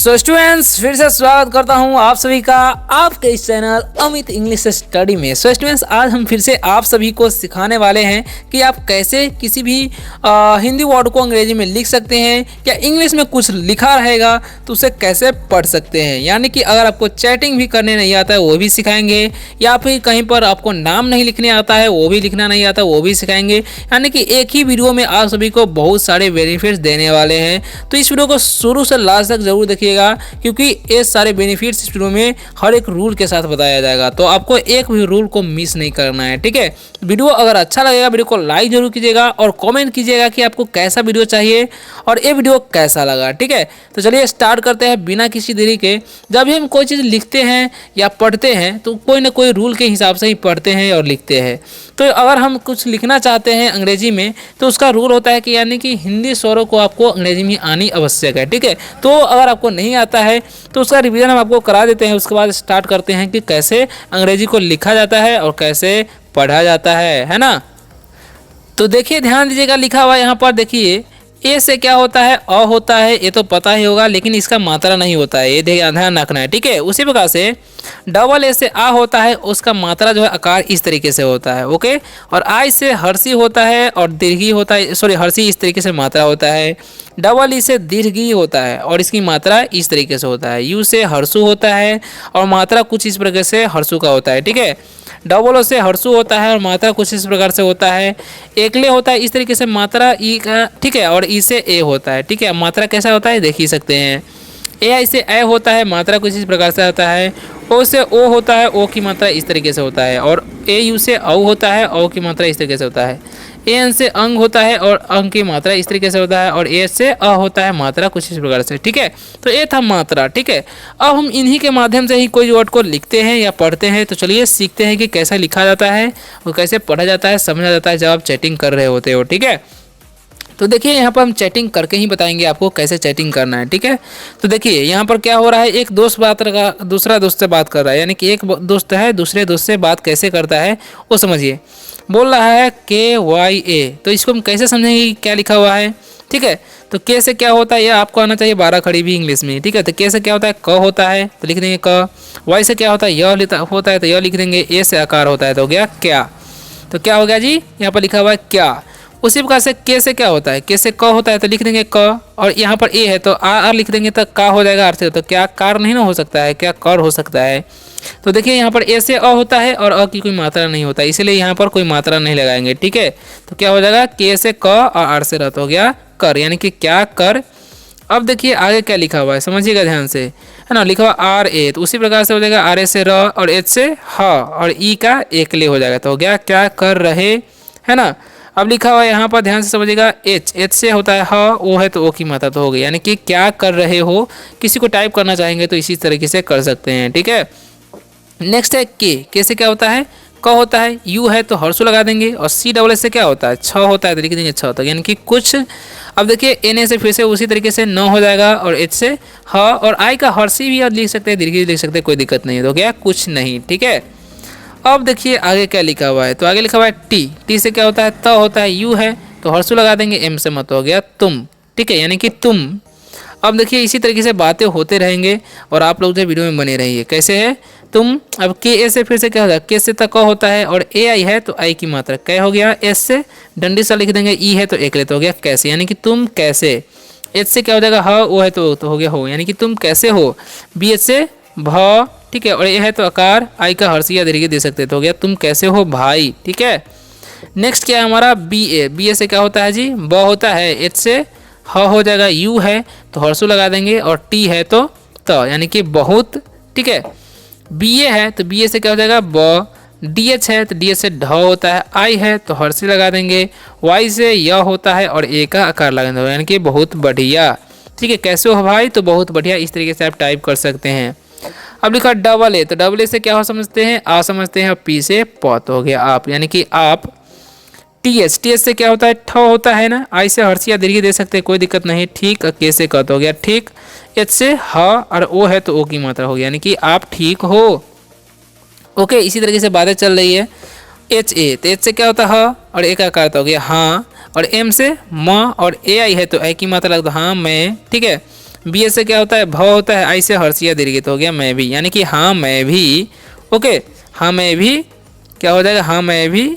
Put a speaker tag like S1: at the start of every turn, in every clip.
S1: Students फिर से स्वागत करता हूं आप सभी का आपके इस चैनल अमित इंग्लिश स्टडी में। स्टूडेंट्स आज हम फिर से आप सभी को सिखाने वाले हैं कि आप कैसे किसी भी हिंदी वर्ड को अंग्रेजी में लिख सकते हैं या इंग्लिश में कुछ लिखा रहेगा तो उसे कैसे पढ़ सकते हैं। यानी कि अगर आपको चैटिंग भी करने नहीं आता है वो भी सिखाएंगे, या फिर कहीं पर आपको नाम नहीं लिखने आता है वो भी लिखना नहीं आता वो भी सिखाएंगे। यानी कि एक ही वीडियो में आप सभी को बहुत सारे बेनिफिट्स देने वाले हैं, तो इस वीडियो को शुरू से लास्ट तक जरूर देखिएगा क्योंकि ये सारे बेनिफिट्स इस वीडियो में हर एक रूल के साथ बताया जाएगा, तो आपको एक भी रूल को मिस नहीं करना है। ठीक है, वीडियो अगर अच्छा लगेगा वीडियो को लाइक जरूर कीजिएगा और कमेंट कीजिएगा कि आपको कैसा वीडियो चाहिए और ये वीडियो कैसा लगा। ठीक है, तो चलिए स्टार्ट करते हैं बिना किसी देरी के। जब भी हम कोई चीज़ लिखते हैं या पढ़ते हैं तो कोई ना कोई रूल के हिसाब से ही पढ़ते हैं और लिखते हैं। तो अगर हम कुछ लिखना चाहते हैं अंग्रेजी में तो उसका रूल होता है कि यानी कि हिंदी स्वरों को आपको अंग्रेजी में आनी आवश्यक है। ठीक है, तो अगर आपको नहीं आता है तो उसका रिवीजन हम आपको करा देते हैं। उसके बाद स्टार्ट करते हैं कि कैसे अंग्रेजी को लिखा जाता है और कैसे पढ़ा जाता है ना। तो देखिए ध्यान दीजिएगा, लिखा हुआ यहाँ पर देखिए ए से क्या होता है, अ होता है, ये तो पता ही होगा लेकिन इसका मात्रा नहीं होता है, ये ध्यान रखना है। ठीक है, उसी प्रकार से डबल ए से आ होता है, उसका मात्रा जो है आकार इस तरीके से होता है। ओके, और आई से हर्षी होता है और दीर्घी होता है, सॉरी हर्षी इस तरीके से मात्रा होता है। डबल ई से दीर्घी होता है और इसकी मात्रा इस तरीके से होता है। यू से हर्षु होता है और मात्रा कुछ इस प्रकार से हर्षु का होता है। ठीक है, डबल ओ से हर्षु होता है और मात्रा कुछ इस प्रकार से होता है। एकले होता है इस तरीके से मात्रा ई का। ठीक है, और ई से ए होता है। ठीक है, मात्रा कैसा होता है देख ही सकते हैं। ए आई से ए होता है, मात्रा कुछ इस प्रकार से होता है। ओ से ओ होता है, ओ की मात्रा इस तरीके से होता है। और ए यू से औ होता है, औ की मात्रा इस तरीके से होता है। ए एन से अंग होता है और अंग की मात्रा इस तरीके से होता है। और ए से अ होता है, मात्रा कुछ इस प्रकार से। ठीक है, तो ये था मात्रा। ठीक है, अब हम इन्हीं के माध्यम से ही कोई वर्ड को लिखते हैं या पढ़ते हैं। तो चलिए सीखते हैं कि कैसा लिखा जाता है और कैसे पढ़ा जाता है, समझा जाता है जब आप चैटिंग कर रहे होते हो। ठीक है, तो देखिए यहाँ पर हम चैटिंग करके ही बताएंगे आपको कैसे चैटिंग करना है। ठीक है, तो देखिए यहाँ पर क्या हो रहा है, एक दोस्त दूसरा दोस्त से बात कर रहा है। यानी कि एक दोस्त है दूसरे दोस्त से बात कैसे करता है वो समझिए। बोल रहा है KYA, तो इसको हम कैसे समझेंगे क्या लिखा हुआ है। ठीक है, तो के से क्या होता है ये आपको आना चाहिए 12 खड़ी भी इंग्लिश में। ठीक है, तो के से क्या होता है, क होता है तो लिख देंगे क। वाई से क्या होता है, य होता है तो य लिख देंगे। ए से आकार होता है तो हो गया क्या। तो क्या हो गया जी, यहाँ पर लिखा हुआ है क्या। उसी प्रकार से के से क्या होता है, के से क होता है तो लिख देंगे क। और यहाँ पर ए है तो आर लिख देंगे तो का हो जाएगा। अर्थ तो क्या कार नहीं ना हो सकता है, क्या कर हो सकता है। तो देखिए यहाँ पर ए से अ होता है और अ की कोई मात्रा नहीं होता, इसलिए यहाँ पर कोई मात्रा नहीं लगाएंगे। ठीक है, तो क्या हो जाएगा, के से क और आर से र तो हो गया कर, यानी कि क्या कर। अब देखिए आगे क्या लिखा हुआ है समझिएगा ध्यान से, है ना। लिखा हुआ आर ए, तो उसी प्रकार से हो जाएगा आर ए से र और एच से ह और ई का एकले हो जाएगा तो हो गया क्या कर रहे, है ना। अब लिखा हुआ है यहाँ पर ध्यान से समझिएगा, एच से होता है ह, ओ है तो ओ की मात्रा तो हो गई, यानी कि क्या कर रहे हो। किसी को टाइप करना चाहेंगे तो इसी तरीके से कर सकते हैं। ठीक है, नेक्स्ट है के से क्या होता है, क होता है। यू है तो हर्षु लगा देंगे और सी डबल एस से क्या होता है, छ होता है तो लिख देंगे छ होता है, यानी कि कुछ। अब देखिए एन ए से फिर से उसी तरीके से न हो जाएगा और एच से ह और आई का हर्षी भी लिख सकते हैं, दीर्घी लिख सकते हैं, कोई दिक्कत नहीं है। तो क्या कुछ नहीं। ठीक है, अब देखिए आगे क्या लिखा हुआ है, तो आगे लिखा हुआ है टी से क्या होता है, त होता है। यू है तो हर्षु लगा देंगे, एम से मत हो गया तुम। ठीक है, यानी कि तुम। अब देखिए इसी तरीके से बातें होते रहेंगे और आप लोग जो वीडियो में बने रहिए। कैसे है तुम। अब के ए से फिर से क्या होता है, के से तक होता है और ए आई है तो आई की मात्रा कै हो गया। एस से डंडी सा लिख देंगे, ई है तो एक लेते हो गया कैसे, यानी कि तुम कैसे। एच से क्या हो जाएगा, ह वो है तो हो गया हो, यानी कि तुम कैसे हो। बी एच से भ, ठीक है, और ए है तो आकार, आई का हर्षी या दीर्घी दे सकते तो हो गया तुम कैसे हो भाई। ठीक है, नेक्स्ट क्या है हमारा बी ए से क्या होता है जी, ब होता है। एच से ह हो जाएगा, यू है तो हर्षु लगा देंगे और टी है तो त, यानी कि बहुत। ठीक है, बी ए है तो बी ए से क्या हो जाएगा ब। डी एच है तो डी एच से ढ होता है। आई है तो हर्षी लगा देंगे। वाई से य होता है और ए का आकार लगा देंगे, यानी कि बहुत बढ़िया। ठीक है, कैसे हो भाई तो बहुत बढ़िया, इस तरीके से आप टाइप कर सकते हैं। अब लिखा डबल ए, तो डबल ए से क्या हो समझते हैं, आ समझते हैं। और पी से प तो हो गया आप, यानी कि आप। टी एच से क्या होता है, ठ होता है ना। आई से हर्षी या दीर्घी दे सकते हैं, कोई दिक्कत नहीं। ठीक, के से क तो हो गया ठीक। एच से ह और ओ है तो ओ की मात्रा हो गया, यानी कि आप ठीक हो। ओके, इसी तरीके से बातें चल रही है। एच ए, तो एच से क्या होता है ह और ए का आकार तो हो गया हाँ। और एम से म और ए आई है तो ए की मात्रा लगता हाँ मैं। ठीक है, बी एस से क्या होता है, भ होता है, आई से हर्षिया दीर्घ तो हो गया मैं भी, यानी कि हाँ मैं भी। ओके, हाँ मैं भी क्या हो जाएगा, हाँ मैं भी।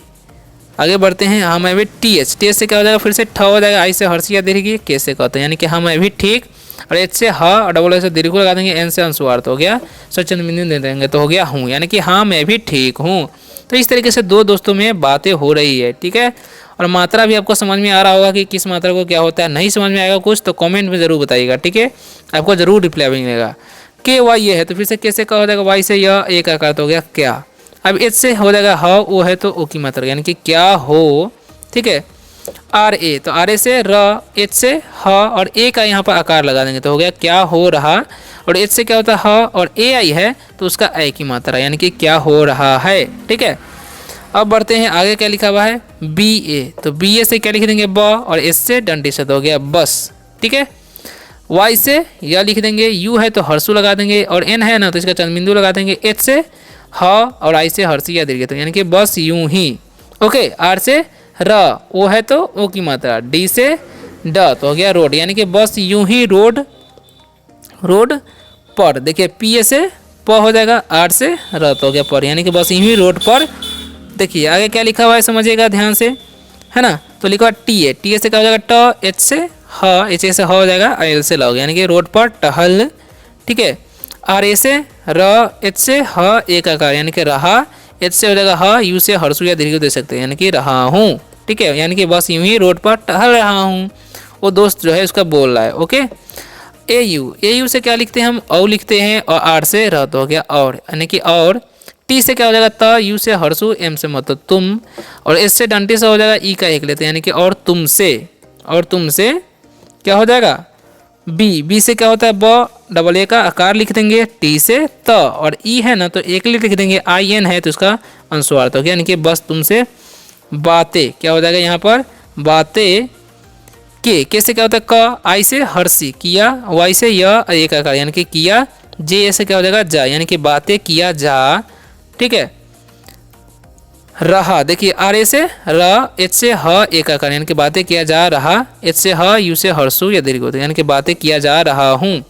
S1: आगे बढ़ते हैं, हाँ मैं भी टी एच से क्या हो जाएगा, फिर से ठ हो जाएगा, आई से हर्षिया दीर्घ कैसे कहते हैं, यानी कि हाँ मैं भी ठीक। और एच से ह और डबल ए से दीर्घ लगा देंगे, एन से अनुस्वार तो हो गया, सचन बिंदु दे देंगे तो हो गया हूँ, यानी कि हाँ मैं भी ठीक हूँ। तो इस तरीके से दो दोस्तों में बातें हो रही है, ठीक है। और मात्रा भी आपको समझ में आ रहा होगा कि किस मात्रा को क्या होता है। नहीं समझ में आएगा कुछ तो कमेंट में ज़रूर बताइएगा, ठीक है, आपको ज़रूर रिप्लाई मिलेगा। के वाई ये है तो फिर से कैसे क्या हो जाएगा, वाई से यह एक आकार तो हो गया क्या। अब एच से हो जाएगा ह, ओ है तो ओ की मात्रा यानी कि क्या हो, ठीक है। आर ए तो आर ए से र, एच से ह और ए का यहाँ पर आकार लगा देंगे तो हो गया क्या हो रहा। और एच से क्या होता है ह और ए आई है तो उसका ए की मात्रा यानी कि क्या हो रहा है, ठीक है। अब बढ़ते हैं आगे, क्या लिखा हुआ है बी ए तो बी ए से क्या लिख देंगे ब और एस से डंडी से तो हो गया बस, ठीक है। वाई से यह लिख देंगे, यू है तो हर्षु लगा देंगे और एन है ना तो इसका चंद बिंदु लगा देंगे, एच से ह और आई से हर्षी या दीर्घ तो यानी कि बस यूं ही। ओके, आर से र, ओ है तो ओ की मात्रा, डी से ड तो हो गया रोड यानी कि बस यूं ही रोड, रोड पर। देखिए पी ए से प हो जाएगा, आर से र तो हो गया पर यानी कि बस यूं ही रोड पर। देखिए आगे क्या लिखा हुआ है समझिएगा ध्यान से, है ना। तो लिखा हुआ टी ए, टी ए से क्या हो जाएगा ट, एच से ह, एच ए से ह हो जाएगा, एल से लग यानी कि रोड पर टहल, ठीक है। आर ए से र, एच से ह एक आकार यानी कि रहा, एच से हो जाएगा ह, यू से हर्षु या दीर्घ दे सकते हैं यानी कि रहा हूँ, ठीक है, यानी कि बस यूं ही रोड पर टहल रहा हूँ। वो दोस्त जो है उसका बोल रहा है। ओके, ए यू से क्या लिखते हैं हम, औ लिखते हैं और आर से र तो हो गया और, यानी कि और। टी से क्या हो जाएगा त, यू से हर्षु, एम से मतलब तुम और एस से डंटी से हो जाएगा ई का एक लेते हैं यानी कि और तुमसे। और तुमसे क्या हो जाएगा बी से क्या होता है ब, डबल ए का आकार लिख देंगे, टी से त और ई है ना तो एक लिख देंगे, आई एन है तो उसका अनुस्वार तो यानी कि बस तुमसे बातें। क्या हो जाएगा यहाँ पर बातें। के से क्या होता है क, आई से हर्षी, किया, वाई से य एक आकार यानी कि किया, जे से क्या हो जाएगा जा यानी कि बातें किया जा, ठीक है। रहा, देखिए आर ए से र, एच से ह एक आकार यानी कि बातें किया जा रहा, एच से ह, यू से हर्षु या दीर्घ यानी कि बातें किया जा रहा हूँ।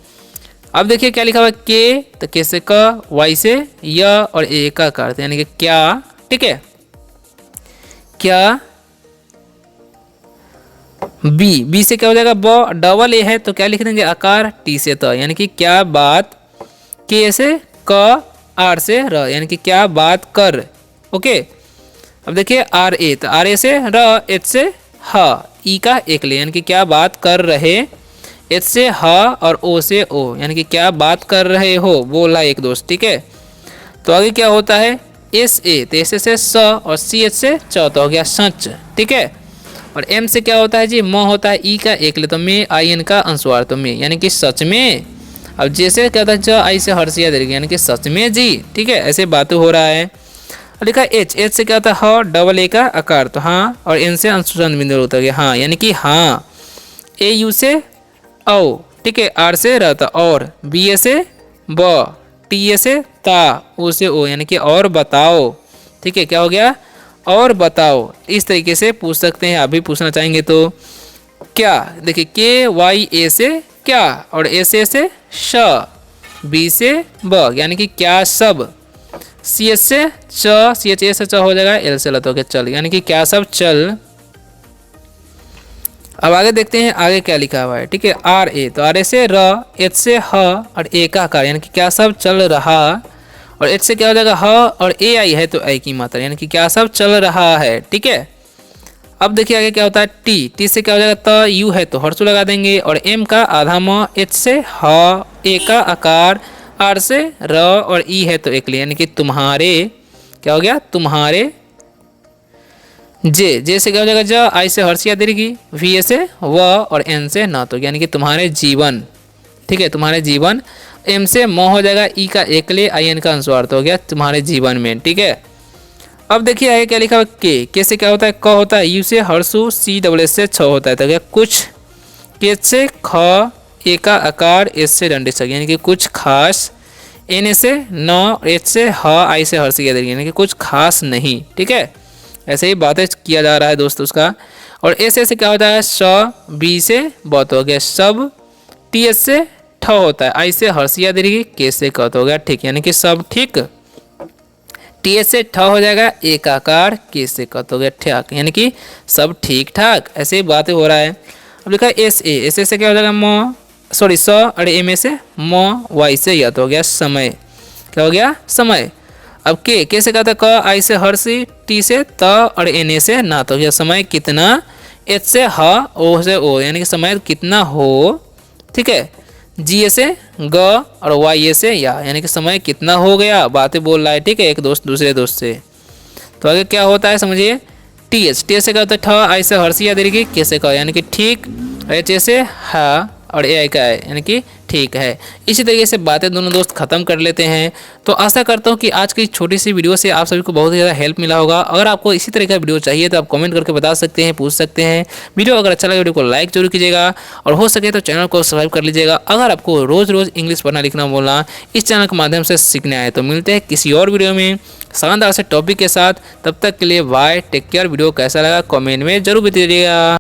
S1: अब देखिए क्या लिखा हुआ है के, तो के से क, वाई से य और ए का आकार यानी कि क्या, ठीक है। क्या बी से क्या हो जाएगा ब, डबल ए है तो क्या लिख देंगे आकार, टी से त यानी कि क्या बात, के से क, आर से र यानी कि क्या बात कर। ओके, अब देखिए आर ए तो आर ए से र, एच से ह, ई का एक ले यानी कि क्या बात कर रहे, एच से ह और ओ से ओ यानी कि क्या बात कर रहे हो, बोला एक दोस्त, ठीक है। तो आगे क्या होता है एस ए तो एस से स और सी एच से च तो हो गया सच, ठीक है। और एम से क्या होता है जी म होता है, ई का एक ले तो में, आई एन का अनुस्वार तो में यानी कि सच में। अब जैसे क्या होता है ज, आई से हर्षिया दीर्घ यानी कि सच में जी, ठीक है, ऐसे बातें हो रहा है। लिखा एच से क्या होता है ह, डबल ए का आकार तो हाँ और एन से अनुस्वार बिंदु होता है हाँ यानी कि हाँ। ए यू से औ, ठीक है, आर से रहता और, बी ए से ब, टी ए से ता, ओ से ओ यानी कि और बताओ, ठीक है। क्या हो गया और बताओ। इस तरीके से पूछ सकते हैं, आप भी पूछना चाहेंगे तो। क्या, देखिए के वाई ए से क्या और एस ए से श, बी से ब यानी कि क्या सब, सी एच से च, सी एच ए से च हो जाएगा, एल से लत हो गया चल यानी कि क्या सब चल। अब आगे देखते हैं आगे क्या लिखा हुआ है, ठीक है। आर ए तो आर ए से र, एच से ह और ए का आकार यानी कि क्या सब चल रहा, और एच से क्या हो जाएगा ह और ए आई है तो ए की मात्रा यानी कि क्या सब चल रहा है, ठीक है। अब देखिए आगे क्या होता है टी से क्या हो जाएगा त, यू है तो हर्षु लगा देंगे और एम का आधा म, एच से ह, ए का आकार, आर से र और ई है तो एक ले यानी कि तुम्हारे। क्या हो गया तुम्हारे। जे से क्या हो जाएगा ज, आई से हर्षिया दीर्घी, वी ए से व और एन से न तो यानी कि तुम्हारे जीवन, ठीक है, तुम्हारे जीवन। एम से म हो जाएगा, ई का एक ले, आई एन का अनुस्वार तो हो गया तुम्हारे जीवन में, ठीक है। अब देखिए आगे क्या लिखा हुआ के से क्या होता है क होता है, यू से हर्षु, सी डबल एस से छ होता है तो क्या कुछ, के से ख, ए का आकार, एस से डंडी सक यानी कि कुछ खास, एन से न, एच से ह, आई से हर्षिया दीर्घ यानी कि कुछ खास नहीं, ठीक है। ऐसे ही बातें किया जा रहा है दोस्त उसका। और एस से क्या होता है स, बी से ब तो हो गया सब, टी एस से ठ होता है, आई से हर्षिया दीर्घ, के से क तो हो गया ठीक, यानी कि सब ठीक। टी से ठ हो जाएगा एकाकार, के से क तो हो गया ठक, यानी कि सब ठीक ठाक, ऐसे ही बातें हो रहा है। अब लिखा है एस ए से क्या हो जाएगा म, सॉरी स, और एम ए से म, वाई से या तो हो गया समय, क्या हो गया समय। अब के से क्या था क, आई से हर्षी, टी से त, और एन ए से ना तो हो गया समय कितना, एच से ह, ओ से ओ, यानी कि समय कितना हो, ठीक है। जी ए से ग, और वाई ए से या, यानी कि समय कितना हो गया, बातें बोल रहा है, ठीक है, एक दोस्त दूसरे दोस्त से। तो आगे क्या होता है समझिए, टी एच से क्या होता है ठ, आई से हर्षिया दीर्घ, के से क, यानी कि ठीक, एच ए से हा, और ए आई का है, यानी कि ठीक है। इसी तरीके से बातें दोनों दोस्त खत्म कर लेते हैं। तो आशा करता हूँ कि आज की छोटी सी वीडियो से आप सभी को बहुत ज़्यादा हेल्प मिला होगा। अगर आपको इसी तरह का वीडियो चाहिए तो आप कमेंट करके बता सकते हैं, पूछ सकते हैं। वीडियो अगर अच्छा लगे वीडियो को लाइक जरूर कीजिएगा, और हो सके तो चैनल को सब्सक्राइब कर लीजिएगा। अगर आपको रोज़ रोज़ इंग्लिश पढ़ना लिखना बोलना इस चैनल के माध्यम से सीखने आए तो मिलते हैं किसी और वीडियो में शानदार से टॉपिक के साथ। तब तक के लिए बाय, टेक केयर। वीडियो कैसा लगा कमेंट में जरूर बताइएगा।